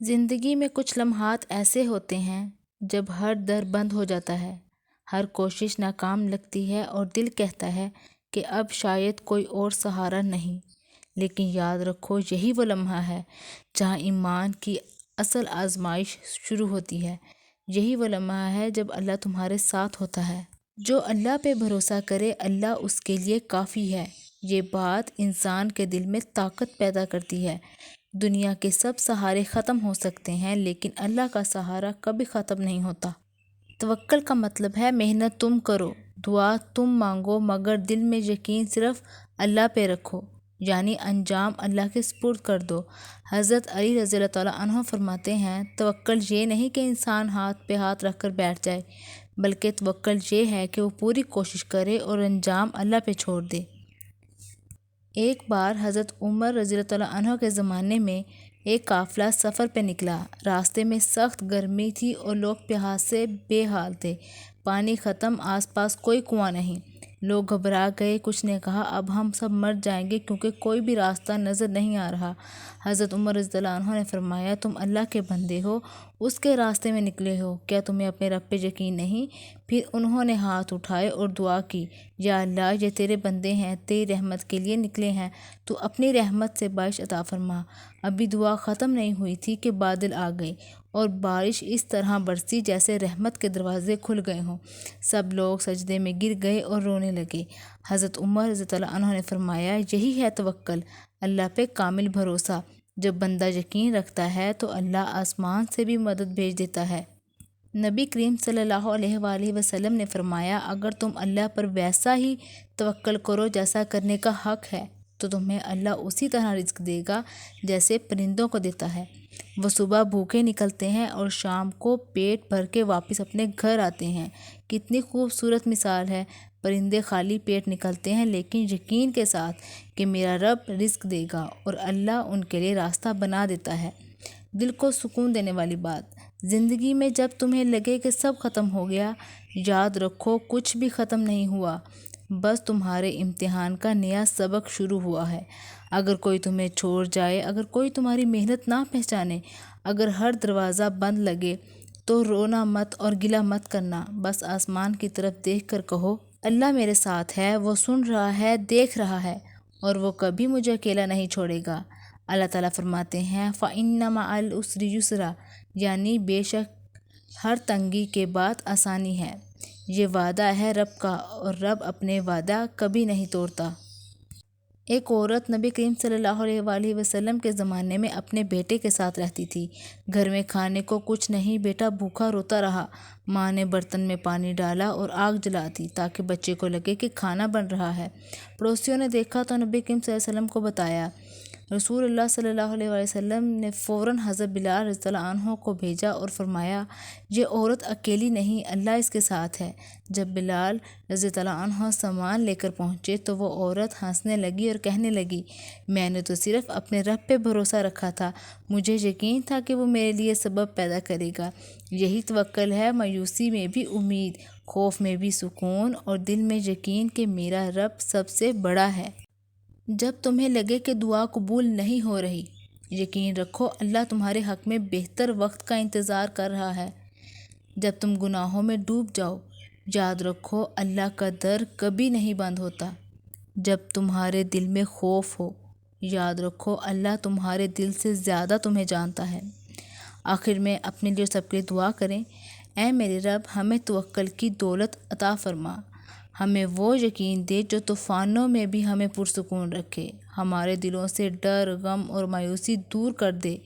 زندگی میں کچھ لمحات ایسے ہوتے ہیں جب ہر در بند ہو جاتا ہے، ہر کوشش ناکام لگتی ہے اور دل کہتا ہے کہ اب شاید کوئی اور سہارا نہیں۔ لیکن یاد رکھو، یہی وہ لمحہ ہے جہاں ایمان کی اصل آزمائش شروع ہوتی ہے۔ یہی وہ لمحہ ہے جب اللہ تمہارے ساتھ ہوتا ہے۔ جو اللہ پہ بھروسہ کرے، اللہ اس کے لیے کافی ہے۔ یہ بات انسان کے دل میں طاقت پیدا کرتی ہے۔ دنیا کے سب سہارے ختم ہو سکتے ہیں، لیکن اللہ کا سہارا کبھی ختم نہیں ہوتا۔ توکل کا مطلب ہے محنت تم کرو، دعا تم مانگو، مگر دل میں یقین صرف اللہ پہ رکھو، یعنی انجام اللہ کے سپرد کر دو۔ حضرت علی رضی اللہ تعالیٰ عنہ فرماتے ہیں، توکل یہ نہیں کہ انسان ہاتھ پہ ہاتھ رکھ کر بیٹھ جائے، بلکہ توکل یہ ہے کہ وہ پوری کوشش کرے اور انجام اللہ پہ چھوڑ دے۔ ایک بار حضرت عمر رضی اللہ تعالیٰ عنہ کے زمانے میں ایک قافلہ سفر پہ نکلا۔ راستے میں سخت گرمی تھی اور لوگ پیاس سے بے حال تھے۔ پانی ختم، آس پاس کوئی کنواں نہیں۔ لوگ گھبرا گئے، کچھ نے کہا اب ہم سب مر جائیں گے کیونکہ کوئی بھی راستہ نظر نہیں آ رہا۔ حضرت عمر رضی اللہ عنہ نے فرمایا، تم اللہ کے بندے ہو، اس کے راستے میں نکلے ہو، کیا تمہیں اپنے رب پہ یقین نہیں؟ پھر انہوں نے ہاتھ اٹھائے اور دعا کی، یا اللہ، یہ تیرے بندے ہیں، تیری رحمت کے لیے نکلے ہیں، تو اپنی رحمت سے بارش عطا فرما۔ ابھی دعا ختم نہیں ہوئی تھی کہ بادل آ گئے اور بارش اس طرح برسی جیسے رحمت کے دروازے کھل گئے ہوں۔ سب لوگ سجدے میں گر گئے اور رونے لگے۔ حضرت عمر رضی اللہ عنہ نے فرمایا، یہی ہے توکل، اللہ پہ کامل بھروسہ۔ جب بندہ یقین رکھتا ہے تو اللہ آسمان سے بھی مدد بھیج دیتا ہے۔ نبی کریم صلی اللہ علیہ وآلہ وسلم نے فرمایا، اگر تم اللہ پر ویسا ہی توکل کرو جیسا کرنے کا حق ہے تو تمہیں اللہ اسی طرح رزق دے گا جیسے پرندوں کو دیتا ہے۔ وہ صبح بھوکے نکلتے ہیں اور شام کو پیٹ بھر کے واپس اپنے گھر آتے ہیں۔ کتنی خوبصورت مثال ہے۔ پرندے خالی پیٹ نکلتے ہیں لیکن یقین کے ساتھ کہ میرا رب رزق دے گا، اور اللہ ان کے لیے راستہ بنا دیتا ہے۔ دل کو سکون دینے والی بات۔ زندگی میں جب تمہیں لگے کہ سب ختم ہو گیا، یاد رکھو کچھ بھی ختم نہیں ہوا، بس تمہارے امتحان کا نیا سبق شروع ہوا ہے۔ اگر کوئی تمہیں چھوڑ جائے، اگر کوئی تمہاری محنت نہ پہچانے، اگر ہر دروازہ بند لگے، تو رونا مت اور گلہ مت کرنا، بس آسمان کی طرف دیکھ کر کہو، اللہ میرے ساتھ ہے، وہ سن رہا ہے، دیکھ رہا ہے، اور وہ کبھی مجھے اکیلا نہیں چھوڑے گا۔ اللہ تعالیٰ فرماتے ہیں، فَإِنَّ مَعَ الْعُسْرِ يُسْرًا، یعنی بے شک ہر تنگی کے بعد آسانی ہے۔ یہ وعدہ ہے رب کا، اور رب اپنے وعدہ کبھی نہیں توڑتا۔ ایک عورت نبی کریم صلی اللہ علیہ وآلہ وسلم کے زمانے میں اپنے بیٹے کے ساتھ رہتی تھی۔ گھر میں کھانے کو کچھ نہیں، بیٹا بھوکا روتا رہا۔ ماں نے برتن میں پانی ڈالا اور آگ جلا دی تاکہ بچے کو لگے کہ کھانا بن رہا ہے۔ پڑوسیوں نے دیکھا تو نبی کریم صلی اللہ علیہ وسلم کو بتایا۔ رسول اللہ صلی اللہ علیہ وآلہ وسلم نے فوراً حضرت بلال رضی اللہ عنہ کو بھیجا اور فرمایا، یہ عورت اکیلی نہیں، اللہ اس کے ساتھ ہے۔ جب بلال رضی اللہ عنہ سامان لے کر پہنچے تو وہ عورت ہنسنے لگی اور کہنے لگی، میں نے تو صرف اپنے رب پہ بھروسہ رکھا تھا، مجھے یقین تھا کہ وہ میرے لیے سبب پیدا کرے گا۔ یہی توکل ہے، مایوسی میں بھی امید، خوف میں بھی سکون، اور دل میں یقین کہ میرا رب سب سے بڑا ہے۔ جب تمہیں لگے کہ دعا قبول نہیں ہو رہی، یقین رکھو اللہ تمہارے حق میں بہتر وقت کا انتظار کر رہا ہے۔ جب تم گناہوں میں ڈوب جاؤ، یاد رکھو اللہ کا در کبھی نہیں بند ہوتا۔ جب تمہارے دل میں خوف ہو، یاد رکھو اللہ تمہارے دل سے زیادہ تمہیں جانتا ہے۔ آخر میں اپنے لیے سب کے لیے دعا کریں، اے میرے رب، ہمیں توکل کی دولت عطا فرما، ہمیں وہ یقین دے جو طوفانوں میں بھی ہمیں پرسکون رکھے، ہمارے دلوں سے ڈر، غم اور مایوسی دور کر دے،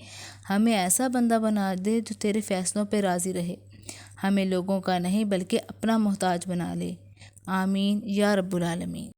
ہمیں ایسا بندہ بنا دے جو تیرے فیصلوں پہ راضی رہے، ہمیں لوگوں کا نہیں بلکہ اپنا محتاج بنا لے۔ آمین یا رب العالمین۔